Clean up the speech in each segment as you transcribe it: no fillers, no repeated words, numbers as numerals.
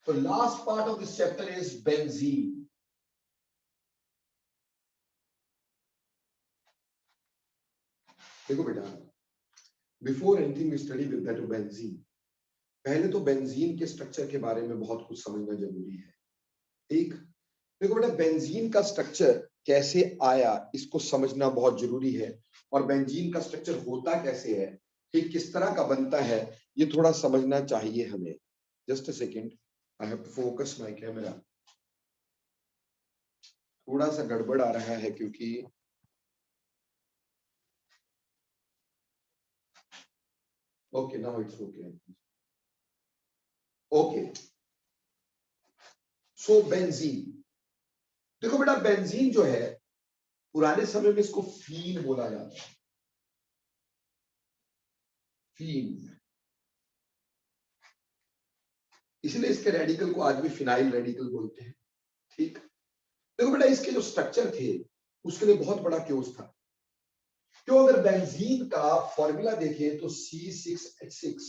So last part of this chapter is benzene. देखो बेटा, before anything we study with that benzene, पहले तो benzene के structure के बारे में बहुत कुछ समझना जरूरी है। ठीक, देखो बेटा, बेंजीन का स्ट्रक्चर कैसे आया इसको समझना बहुत जरूरी है, और बेंजीन का स्ट्रक्चर होता कैसे है, ठीक, किस तरह का बनता है, ये थोड़ा समझना चाहिए हमें। Just a second, I have to focus my camera. थोड़ा सा गड़बड़ आ रहा है क्योंकि okay, now it's okay. Okay, so benzene, देखो बेटा, बेंजीन जो है पुराने समय में इसको फीन बोला जाता है, फीन, इसलिए इसके रेडिकल को आज भी फिनाइल रेडिकल बोलते हैं। ठीक, देखो बेटा, इसके जो स्ट्रक्चर थे उसके लिए बहुत बड़ा क्योस था। क्यों? अगर बेंजीन का फॉर्मूला देखें तो C6H6,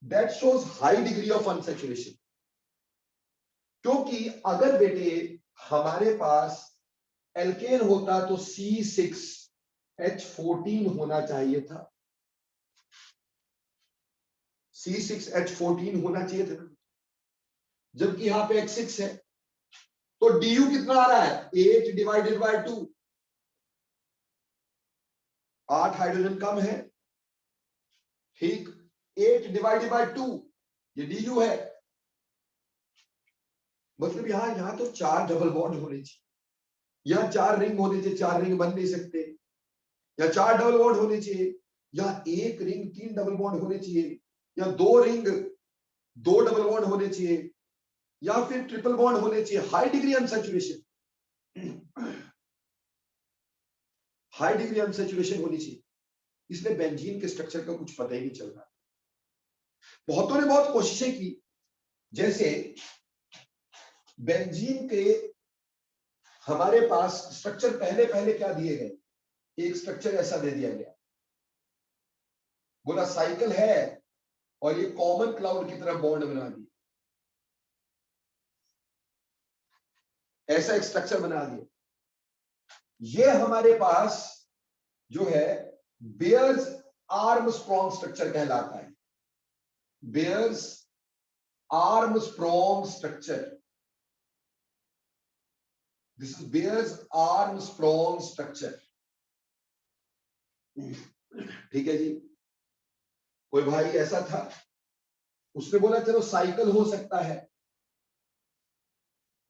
that shows high degree of unsaturation. क्योंकि अगर बेटे हमारे पास एल्केन होता तो C6H14 होना चाहिए था, C6H14 होना चाहिए था, जबकि यहां पे H6 है, तो DU कितना आ रहा है? 8 डिवाइडेड बाय 2, 8 हाइड्रोजन कम है। ठीक, 8 डिवाइडेड बाय 2, ये DU है। मतलब यहां तो 4 डबल बॉन्ड होने चाहिए, या 4 रिंग होने चाहिए, 4 रिंग बन नहीं सकते, या 4 डबल बॉन्ड होने चाहिए, या 1 रिंग 3 डबल बॉन्ड होने चाहिए, या 2 रिंग 2 डबल बॉन्ड होने चाहिए, या फिर ट्रिपल बॉन्ड होने चाहिए। High degree unsaturation, high degree unsaturation होनी चाहिए। इसलिए बेंजीन के स्ट्रक्चर का कुछ पता ही नहीं चल रहा। बहुतों ने बहुत कोशिशें की, जैसे बेंजीन के हमारे पास स्ट्रक्चर पहले पहले क्या दिए गए, एक स्ट्रक्चर ऐसा दे दिया गया, बोला साइकिल है और ये कॉमन क्लाउड की तरह बॉन्ड बना दिया, ऐसा एक स्ट्रक्चर बना दिया। ये हमारे पास जो है बेयर्स आर्मस्ट्रॉन्ग स्ट्रक्चर कहलाता है, Baeyer's Armstrong structure, this is Baeyer's Armstrong structure. ठीक है जी, कोई भाई ऐसा था, उसने बोला चलो साइकिल हो सकता है,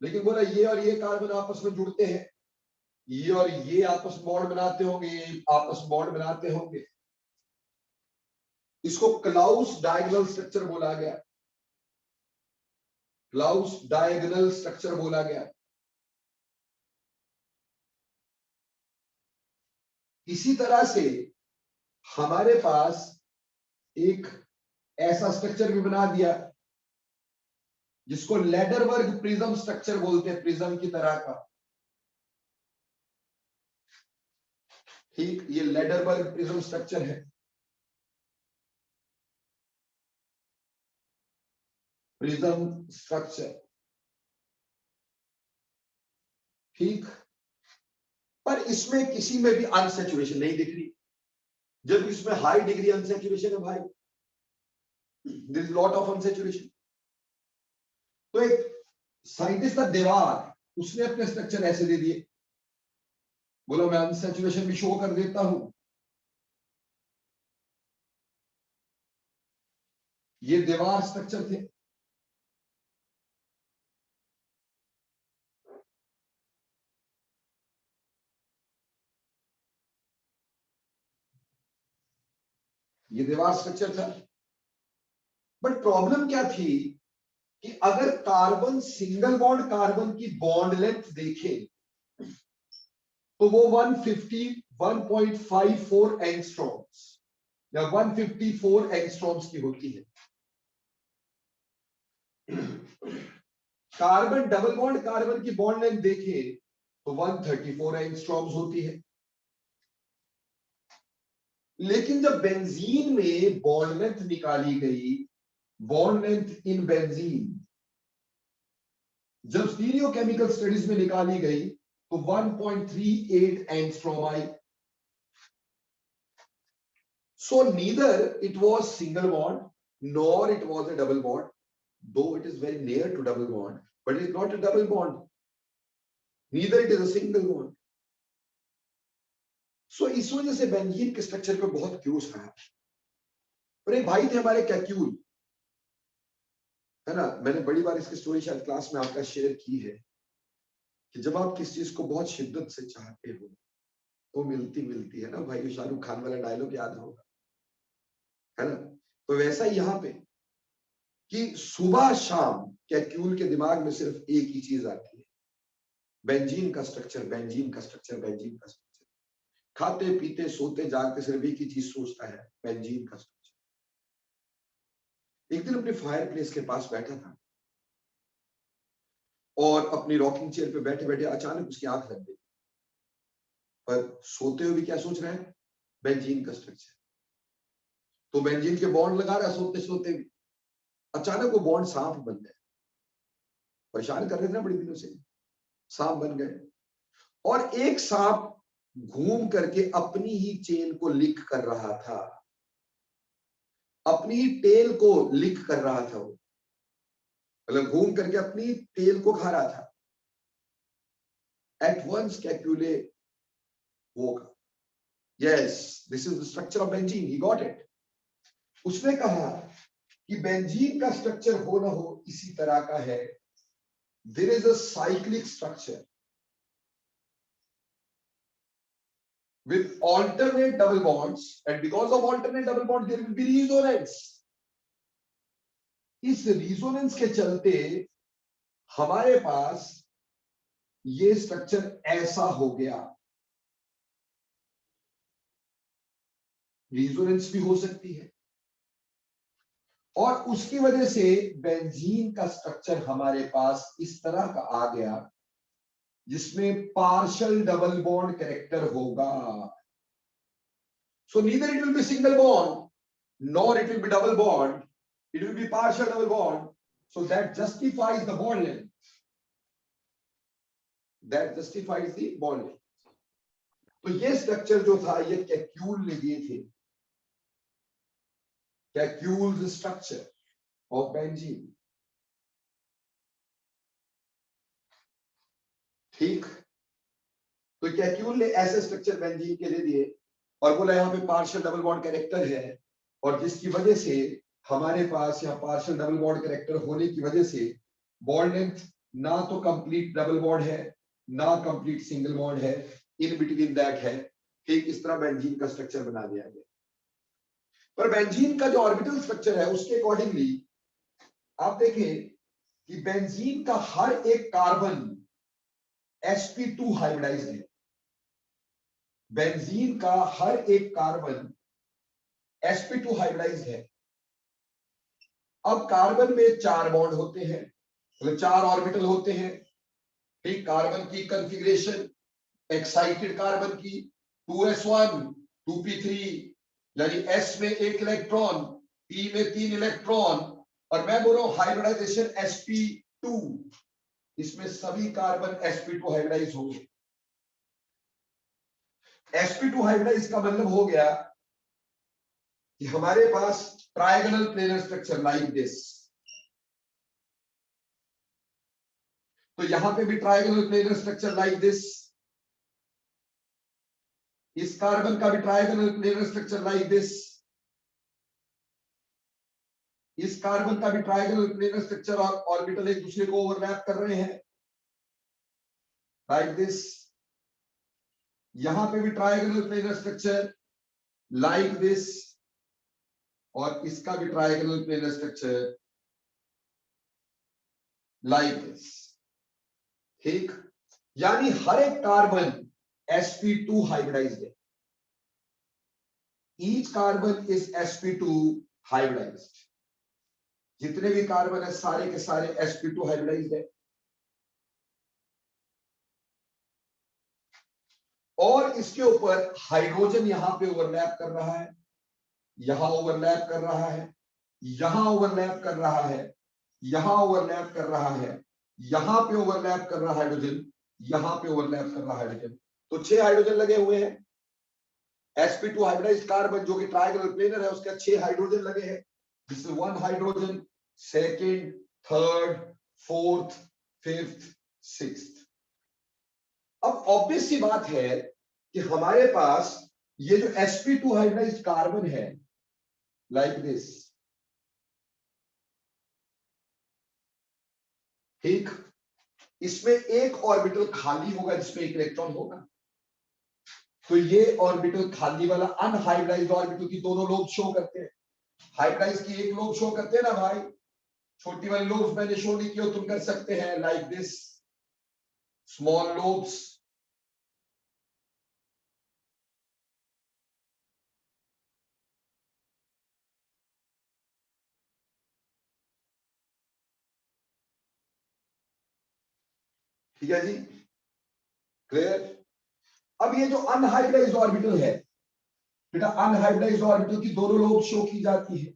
लेकिन बोला ये और ये कार्बन आपस में जुड़ते हैं, ये और ये आपस में बॉन्ड बनाते होंगे, ये आपस में बॉन्ड बनाते होंगे, इसको क्लाउस डायगोनल स्ट्रक्चर बोला गया, क्लाउस डायगोनल स्ट्रक्चर बोला गया। इसी तरह से हमारे पास एक ऐसा स्ट्रक्चर भी बना दिया जिसको लेडरबर्ग प्रिज्म स्ट्रक्चर बोलते हैं, प्रिज्म की तरह का। ठीक, ये लेडरबर्ग प्रिज्म स्ट्रक्चर है, प्रिज्म स्ट्रक्चर। ठीक, पर इसमें किसी में भी अनसैचुरेशन नहीं दिख रही, जबकि इसमें हाई डिग्री अनसैचुरेशन है भाई, there is lot of unsaturation. तो एक साइंटिस्ट था देवार, उसने अपने स्ट्रक्चर ऐसे दे दिए, बोला मैं अनसैचुरेशन भी शो कर देता हूं। ये देवार स्ट्रक्चर थे। ये दीवार स्ट्रक्चर था, बट प्रॉब्लम क्या थी कि अगर कार्बन सिंगल बॉन्ड कार्बन की बॉन्ड लेंथ देखें तो वो 154 एंगस्ट्रॉम्स या 154 एंगस्ट्रॉम्स की होती है। कार्बन डबल बॉन्ड कार्बन की बॉन्ड लेंथ देखें तो 134 एंगस्ट्रॉम्स होती है। लेकिन जब बेंजीन में बॉन्ड लेंथ निकाली गई बॉन्ड लेंथ इन बेंजीन जब स्टीरियो केमिकल स्टडीज में निकाली गई तो 1.38 angstrom I. So neither it was single bond nor it was a double bond, though it is very near to double bond, but it is not a double bond. Neither it is a single bond. So इस वजह से benzene के structure पे बहुत cues रहा. और एक भाई थे हमारे कैक्यूल, है ना, मैंने बड़ी बार इसकी स्टोरी शायद क्लास में आपका शेयर की है कि जब आप किस चीज को बहुत शिद्दत से चाहते हो तो मिलती मिलती है ना भाई. शाहरुख खान वाला डायलॉग याद होगा, है ना. तो वैसा ही यहाँ पे कि सुबह शाम कैक्यूल के दिमाग में सिर्फ एक ही चीज आती है, बेंजीन का स्ट्रक्चर, बेंजीन का स्ट्रक्चर, बेंजीन का स्ट्रक्चर. खाते पीते सोते जागते सिर्फ एक ही चीज सोचता है, बेंजीन का स्ट्रक्चर. एक दिन अपने फायर प्लेस के पास बैठा था और अपनी रॉकिंग चेयर पे बैठे बैठे अचानक उसकी आंख लग गई. पर सोते हुए भी क्या सोच रहा है, बेंजीन का स्ट्रक्चर. तो बेंजीन के बॉन्ड लगा रहा है सोते सोते भी. अचानक वो बॉन्ड सांप बन गए. परेशान कर रहे थे ना बड़े दिनों से, सांप बन गए. और एक सांप घूम करके अपनी ही चेन को लिक कर रहा था, अपनी ही टेल को लिक कर रहा था. वो मतलब घूम करके अपनी टेल को खा रहा था. At once Kekule woke. Yes, this is the structure of benzene. He got it. उसने कहा कि बेंजीन का स्ट्रक्चर हो ना हो इसी तरह का है. There is a cyclic structure with alternate double bonds, and because of alternate double bonds there will be resonance. इस रेजोनेंस के चलते हमारे पास ये स्ट्रक्चर ऐसा हो गया. रेजोनेंस भी हो सकती है और उसकी वजह से बेंजीन का स्ट्रक्चर हमारे पास इस तरह का आ गया जिसमें पार्शियल डबल बॉन्ड कैरेक्टर होगा. So neither it will be single bond nor it will be double bond, it will be partial double bond. So that justifies the bond length. That justifies the bond length. तो ये structure जो था ये Kekulé ने दिए थे, कैक्यूल्स structure of benzene. ठीक, तो कैक्यूल ने ऐसे स्ट्रक्चर बेंजीन के दे दिए और बोला यहाँ पे पार्शियल डबल बॉन्ड कैरेक्टर है और जिसकी वजह से हमारे पास यहाँ पार्शियल डबल बॉन्ड कैरेक्टर होने की वजह से बॉन्ड लेंथ ना तो कंप्लीट डबल बॉन्ड है ना कंप्लीट सिंगल बॉन्ड है, इन बिटवीन दैट है. ठीक, इस तरह बेंजीन का स्ट्रक्चर बना दिया गया. पर बेंजीन का जो ऑर्बिटल स्ट्रक्चर है उसके अकॉर्डिंगली आप देखें कि बेंजीन का हर एक कार्बन sp2 हाइब्रिडाइज्ड है. बेंजीन का हर एक कार्बन sp2 हाइब्रिडाइज्ड है. अब कार्बन में 4 बॉन्ड होते हैं, मतलब 4 ऑर्बिटल होते हैं. ठीक, कार्बन की कॉन्फ़िगरेशन एक्साइटेड कार्बन की 2s1 2p3 यानी s में 1 इलेक्ट्रॉन, p में 3 इलेक्ट्रॉन और मैं बोल रहा हूं हाइब्रिडाइजेशन sp2. इसमें सभी कार्बन sp2 हाइब्रिडाइज होंगे. sp2 हाइब्रिडाइज का मतलब हो गया कि हमारे पास trigonal planar structure like this. तो यहां पे भी trigonal planar structure like this. इस कार्बन का भी trigonal planar structure like this. इस कार्बन का भी ट्रायगोनल प्लेनर स्ट्रक्चर और ऑर्बिटल एक दूसरे को ओवरलैप कर रहे हैं लाइक दिस. यहां पे भी trigonal planar structure like this और इसका भी trigonal planar structure like this. ठीक, यानी हर एक कार्बन sp2 हाइब्रिडाइज्ड है. Each carbon is sp2 hybridised. जितने भी कार्बन है सारे के सारे sp2 हाइब्रिडाइज्ड है. और इसके ऊपर हाइड्रोजन यहां पे ओवरलैप कर रहा है, यहां ओवरलैप कर रहा है यहां ओवरलैप कर रहा है, यहां ओवरलैप कर रहा है, यहां पे ओवरलैप कर रहा है हाइड्रोजन, यहां पे ओवरलैप कर रहा है हाइड्रोजन। तो 6 हाइड्रोजन लगे हुए हैं। sp2 हाइब्रिडाइज्ड कार्बन जो कि ट्रायंगुलर प्लेनर है, उसके 6 हाइड्रोजन लगे हैं। This is 1 hydrogen, second, third, fourth, fifth, sixth. अब ऑब्वियस सी बात है कि हमारे पास ये जो sp2 हाइब्रिडाइज्ड कार्बन है, लाइक दिस, ठीक, इसमें एक ऑर्बिटल खाली होगा जिसमें एक इलेक्ट्रॉन होगा। तो ये ऑर्बिटल खाली वाला अनहाइब्रिडाइज्ड ऑर्बिटल की दोनों लोब शो करते हैं। हाइब्रिडाइज की एक लोब शो करते हैं ना भाई, छोटी वाली लोब्स मैंने शो नहीं किया, तुम कर सकते हैं, लाइक दिस स्मॉल लोब्स। ठीक है जी, क्लियर। अब ये जो अनहाइब्रिडाइज्ड ऑर्बिटल है बेटा, अनहाइब्रिडाइज्ड ऑर्बिटल की दोनों लोब शो की जाती है।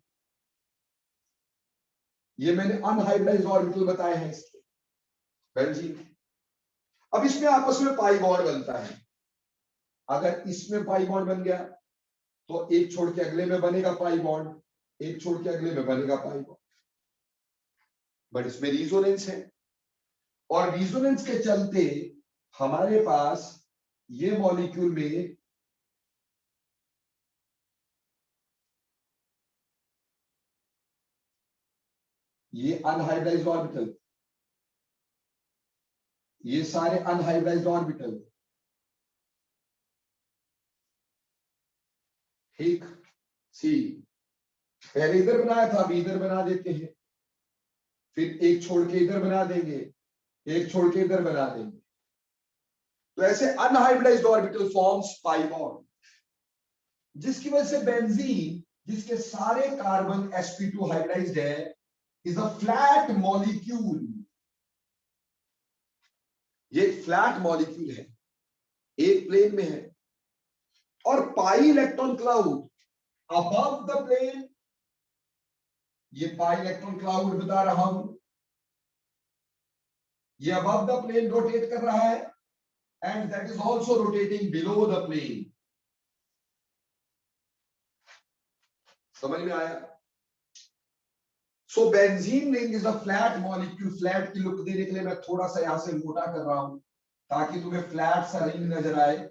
ये मैंने अनहाइब्रिडाइज्ड ऑर्बिटल बताए हैं इसके बेंजीन। अब इसमें आपस में पाई बॉन्ड बनता है। अगर इसमें पाई बॉन्ड बन गया तो एक छोड़ के अगले में बनेगा पाई बॉन्ड, एक छोड़ के अगले में बनेगा पाई बॉन्ड। बट इसमें रिजोनेंस है, और रिजोनेंस के चलते हमारे पास ये मॉलिक्यूल में ये अनहाइब्रिडाइज्ड ऑर्बिटल, ये सारे अनहाइब्रिडाइज्ड ऑर्बिटल, ठीक। सी, पहले इधर बनाया था, अभी इधर बना देते हैं, फिर एक छोड़ के इधर बना देंगे, एक छोड़ के इधर बना देंगे। तो ऐसे unhybridised orbital forms pi bond, जिसकी वजह से बेंजीन, जिसके सारे कार्बन sp2 हाइब्रिडाइज्ड है, इज अ फ्लैट मॉलिक्यूल। ये फ्लैट मॉलिक्यूल है, एक प्लेन में है, और pi electron cloud above the plane, ये पाई इलेक्ट्रॉन क्लाउड बता रहा हूं, ये अबव द प्लेन रोटेट कर रहा है, and that is also rotating below the plane. समझ में आया? So benzene ring is a flat molecule. Flat की लुक देने के लिए मैं थोड़ा सा यहां से मोटा कर रहा हूं ताकि तुम्हें फ्लैट सा रिंग नजर आए।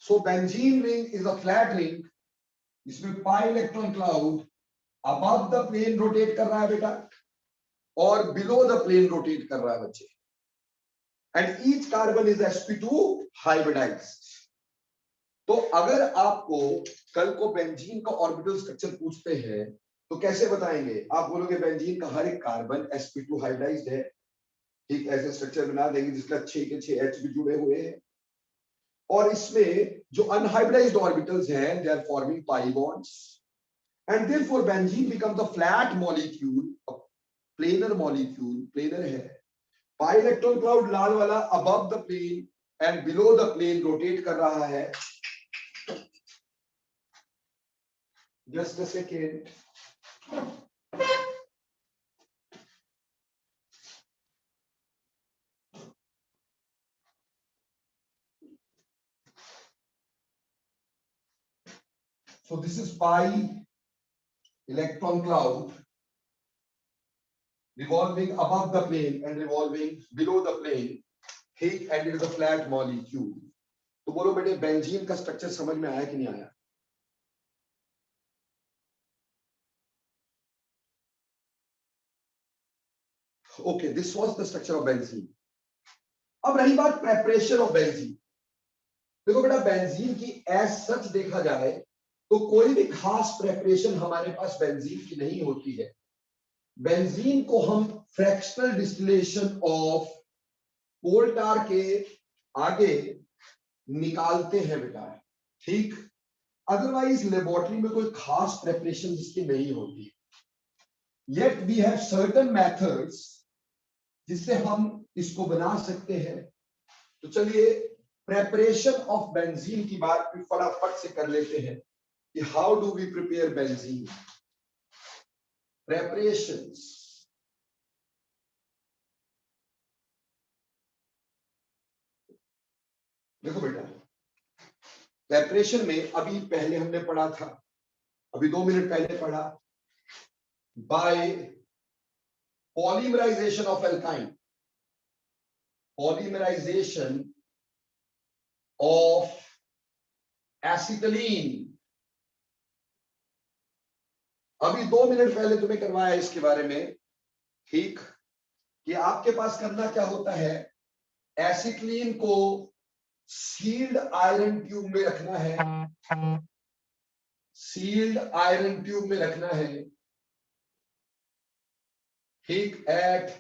So benzene ring is a flat ring, इसमें pi electron cloud above the plane rotate कर रहा है बेटा, और बिलो द प्लेन रोटेट कर रहा है बच्चे, and each carbon is sp2 hybridised. तो अगर आपको कल को बेंजीन का ऑर्बिटल स्ट्रक्चर पूछते हैं तो कैसे बताएंगे? आप बोलोगे बेंजीन का हर एक कार्बन sp2 हाइब्रिडाइज्ड है, ठीक, ऐसे स्ट्रक्चर बना देंगे जिसका 6 के 6 H भी जुड़े हुए हैं, और इसमें जो अनहाइब्रिडाइज्ड ऑर्बिटल्स हैं they are forming pi bonds, and therefore benzene becomes a flat molecule, planar molecule, planar है। पाई इलेक्ट्रॉन क्लाउड लाल वाला above the plane and below the plane rotate कर रहा है। Just a second, so this is pi electron cloud revolving above the plane and revolving below the plane, ठीक, and it is a flat molecule। तो बोलो बेटे benzene का structure समझ में आया कि नहीं आया? Okay, this was the structure of benzene. अब रही बात प्रेपरेशन ऑफ बेंजीन। देखो बेटा, बेंजीन की एज सच देखा जाए तो कोई भी खास प्रेपरेशन हमारे पास बेंजीन की नहीं होती है। बेंजीन को हम फ्रैक्शनल डिस्टिलेशन ऑफ कोल टार के आगे निकालते हैं बेटा, ठीक। अदरवाइज लेबोरेटरी में कोई खास प्रेपरेशन इसकी नहीं होती। Yet we have certain methods जिससे हम इसको बना सकते हैं। तो चलिए प्रेपरेशन ऑफ बेंजीन की बात भी फटाफट से कर लेते हैं कि how do we prepare benzene. Preparations, देखो बेटा, प्रेपरेशन में अभी पहले हमने पढ़ा था, अभी 2 मिनट पहले पढ़ा, by polymerisation of alkyne, polymerisation of acetylene. अभी 2 मिनट पहले तुम्हें करवाया इसके बारे में, ठीक, कि आपके पास करना क्या होता है, एसिटिलीन को सील्ड आयरन ट्यूब में रखना है, सील्ड आयरन ट्यूब में रखना है, ठीक, at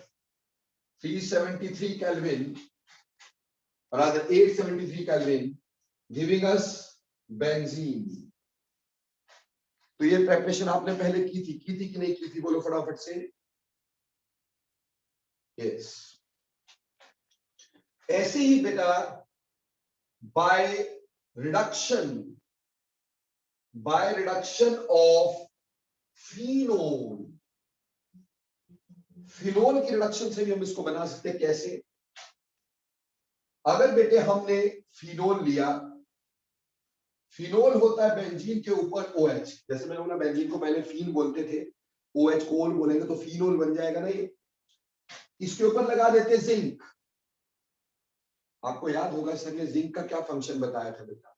373 kelvin, rather 873 kelvin, giving us benzene. तो ये प्रेपरेशन आपने पहले की थी कि नहीं की थी, बोलो फटाफट से। यस, ऐसे ही बेटा by reduction of phenol, phenol की रिडक्शन से भी हम इसको बना सकते हैं। कैसे? अगर बेटे हमने फिनोल लिया, फिनोल होता है बेंजीन के ऊपर OH, जैसे मैंने बोला बेंजीन को पहले फीन बोलते थे, OH कोल बोलेंगे तो फिनोल बन जाएगा ना ये। इसके ऊपर लगा देते जिंक। आपको याद होगा सर ने जिंक का क्या फंक्शन बताया था बेटा?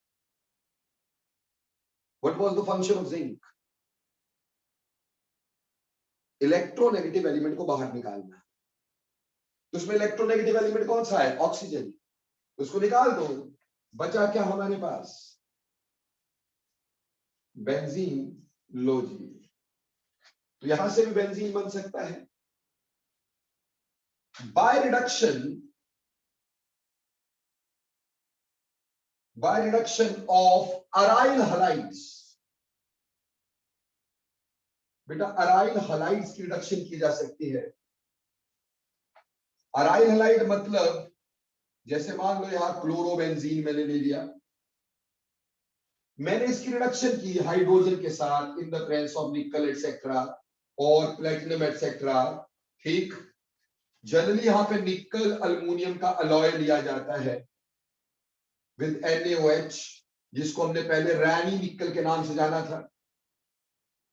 What was the function of zinc? Electronegative element को बाहर निकालना। तो उसमें इलेक्ट्रोनेगेटिव एलिमेंट कौन सा है? ऑक्सीजन। उसको निकाल दो, बचा क्या हमारे पास? बेंजीन। लो जी, तो यहां से भी बेंजीन बन सकता है by reduction of aryl halides. बेटा अराइल हलाइड्स की रिडक्शन की जा सकती है। अराइल हलाइड मतलब जैसे मान लो यहां क्लोरोबेंजीन मैंने ले लिया, मैंने इसकी रिडक्शन की हाइड्रोजन के साथ इन द प्रेजेंस ऑफ निकल एटसेट्रा और प्लेटिनम एटसेट्रा, ठीक। जनरली यहां पे निकल अल्युमिनियम का अलॉय लिया जाता है विद NaOH, जिसको हमने पहले रैनी निकल के नाम से जाना था,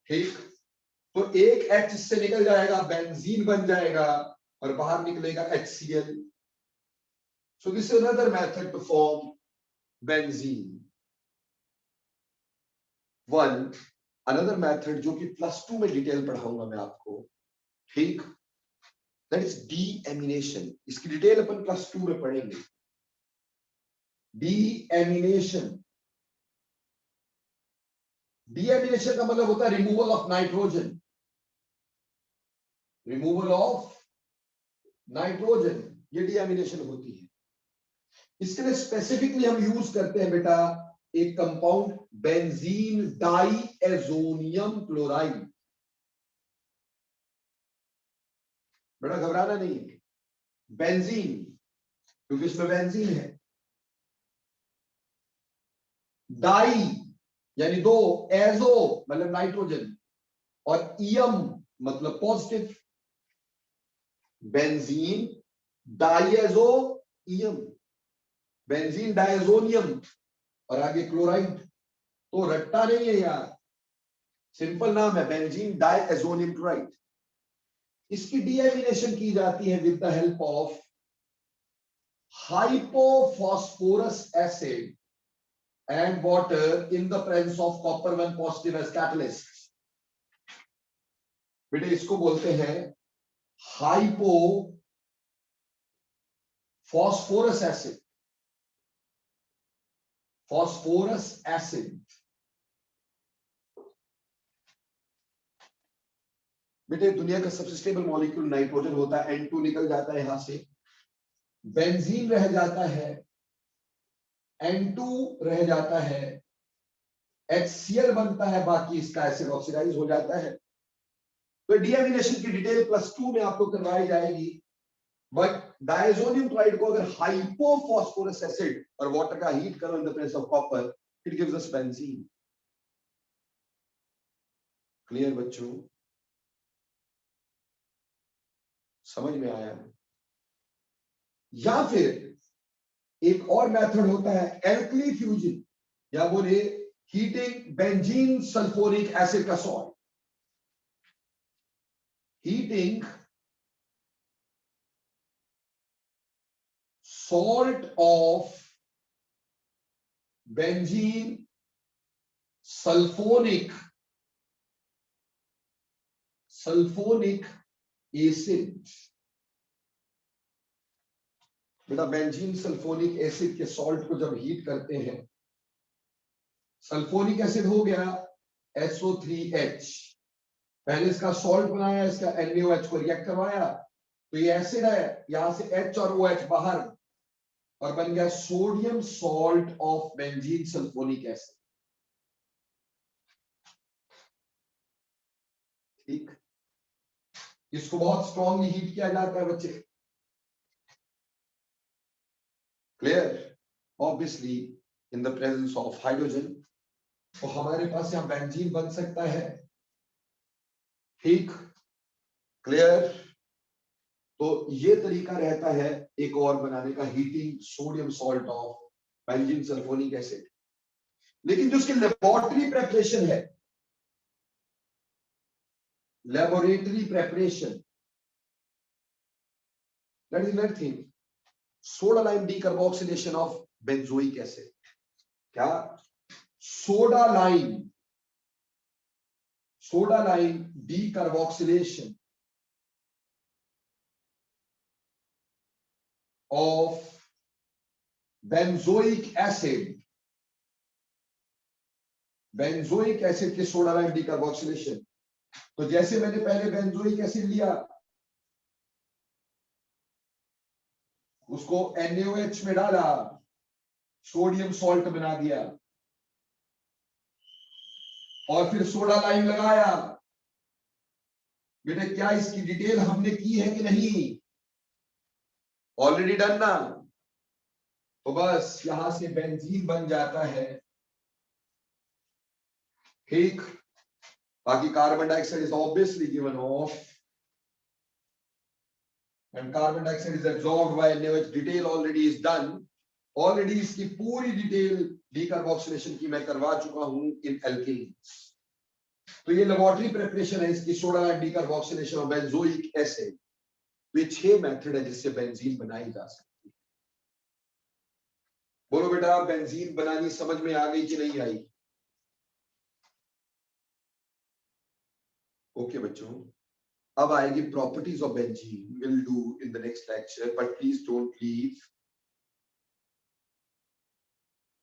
ठीक। तो एक H इससे निकल जाएगा, बेंजीन बन जाएगा और बाहर निकलेगा HCl। So this is another method to form benzene. One another method जो कि +2 में डिटेल पढ़ाऊंगा मैं आपको, ठीक, दैट इज डीएमिनेशन। इसकी डिटेल अपन +2 में पढ़ेंगे। डीएमिनेशन, डीएमिनेशन का मतलब होता है removal of nitrogen, removal of nitrogen, ये डीएमिनेशन होती है। इसके लिए स्पेसिफिकली हम यूज करते हैं बेटा एक कंपाउंड बेंजीन डाइएजोनियम क्लोराइड। बेटा घबराना नहीं है, बेंजीन क्योंकि इसमें बेंजीन है, डाई यानी दो, एजो मतलब नाइट्रोजन, और इयम मतलब positive. Benzene diazonium, benzene diazonium और आगे क्लोराइड। तो रट्टा नहीं है यार, सिंपल नाम है बेंजीन डाइएजोनियम क्लोराइड। इसकी डीएमिनेशन की जाती है with the help of hypophosphorous acid and water in the presence of copper 1 positive as catalyst। बेटे इसको बोलते हैं hypo phosphorous acid, phosphorous acid. बेटे दुनिया का सबसे स्टेबल मॉलिक्यूल नाइट्रोजन होता है, N2 निकल जाता है यहां से, बेंजीन रह जाता है, N2 रह जाता है, HCl बनता है, बाकी इसका एसिड ऑक्सीडाइज हो जाता है। तो डीएमिनेशन की डिटेल +2 में आपको करवाई जाएगी। बट डायजोनियम क्लोराइड को अगर हाइपोफॉस्फोरस एसिड और वाटर का हीट करो in the presence of copper, it gives us benzene. Clear बच्चों, समझ में आया? या फिर एक और मेथड होता है एल्कली फ्यूजन, या बोले हीटिंग बेंजीन सल्फ्यूरिक एसिड का salt. Heating salt of benzene sulfonic acid। बेटा बेंजीन सल्फोनिक एसिड के सॉल्ट को जब हीट करते हैं, सल्फोनिक एसिड हो गया SO3H, पहले इसका सॉल्ट बनाया, इसका NaOH को रिएक्ट करवाया, तो ये एसिड है, यहां से H और OH बाहर, और बन गया sodium salt of benzene sulphonic acid. ठीक, इसको बहुत स्ट्रांगली हीट किया जाता है बच्चे। Clear? Obviously in the presence of hydrogen, तो हमारे पास यहां बेंजीन बन सकता है। ठीक, क्लियर? तो ये तरीका रहता है एक और बनाने का, heating sodium salt of benzene sulphonic acid. लेकिन जो उसकी लेबोरेटरी प्रेपरेशन है, laboratory preparation, that is nothing soda lime decarboxylation of benzoic acid. क्या? Soda lime decarboxylation of benzoic acid, benzoic acid के सोडा लाइम डीकार्बोक्सिलेशन। तो जैसे मैंने पहले बेंजोइक एसिड लिया, उसको NaOH में डाला, सोडियम सॉल्ट बना दिया, और फिर सोडा लाइम लगाया। बेटे क्या इसकी डिटेल हमने की है कि नहीं? ऑलरेडी डन ना? तो बस यहां से बेंजीन बन जाता है। ठीक, बाकी carbon dioxide is obviously given off, and carbon dioxide is absorbed by NaOH। Detail already is done, already इसकी पूरी डिटेल डीकार्बोक्सिलेशन की मैं करवा चुका हूं इन एल्केन्स। तो ये लेबोरेटरी प्रिपरेशन है इसकी, soda lime decarboxylation of benzoic acid. ये 6 मेथड है जिससे बेंजीन बनाई जा सकती है। बोलो बेटा, बेंजीन बनानी समझ में आ गई कि नहीं आई? ओके बच्चों, अब आएगी properties of benzene, will do in the next lecture, but please don't leave.